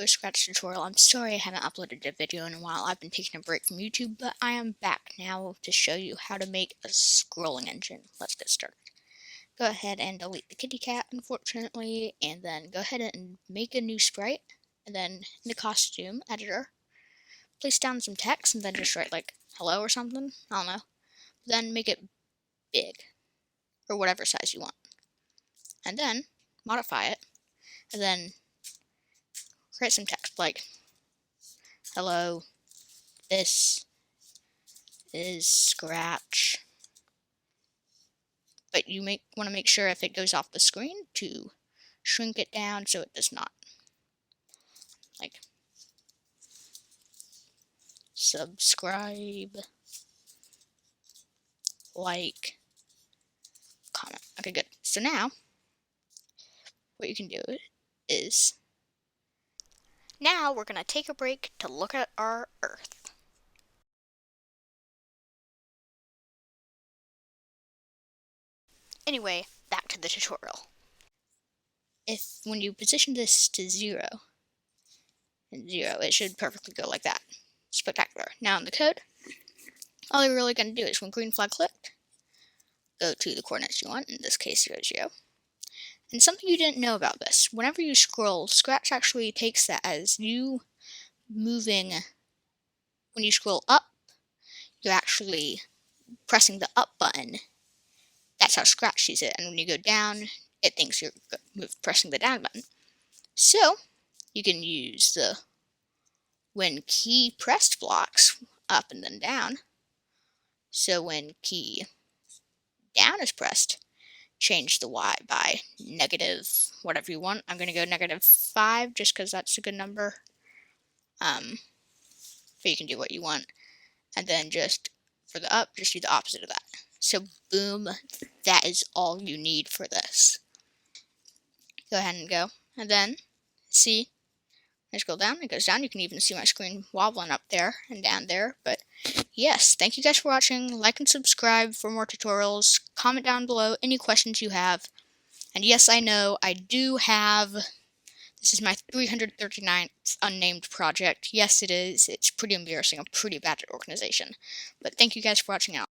Scratch tutorial. I'm sorry I haven't uploaded a video in a while. I've been taking a break from YouTube, but I am back now to show you how to make a scrolling engine. Let's get started. Go ahead and delete the kitty cat, unfortunately, and then go ahead and make a new sprite, and then in the costume editor, place down some text, and then just write like hello or something. I don't know. Then make it big, or whatever size you want. And then modify it, and then create some text like hello, this is Scratch, but you want to make sure if it goes off the screen to shrink it down so it does not. Like, subscribe, like, comment. Okay, good. So now, what you can do is, now we're going to take a break to look at our Earth. Anyway, back to the tutorial. When you position this to 0, it should perfectly go like that. Spectacular. Now in the code, all you're really going to do is when green flag clicked, go to the coordinates you want, in this case 0, 0. And something you didn't know about this, whenever you scroll, Scratch actually takes that as you moving. When you scroll up, you're actually pressing the up button. That's how Scratch sees it. And when you go down, it thinks you're pressing the down button. So you can use the when key pressed blocks up and then down. So when key down is pressed, change the y by negative whatever you want. I'm going to go -5 just because that's a good number. But you can do what you want. And then just for the up, just do the opposite of that. So boom, that is all you need for this. Go ahead and go. And then see, I scroll down, it goes down. You can even see my screen wobbling up there and down there. But yes, thank you guys for watching. Like and subscribe for more tutorials. Comment down below any questions you have. And yes, I know I do have, this is my 339th unnamed project. Yes, it is. It's pretty embarrassing. I'm pretty bad at organization. But thank you guys for watching out.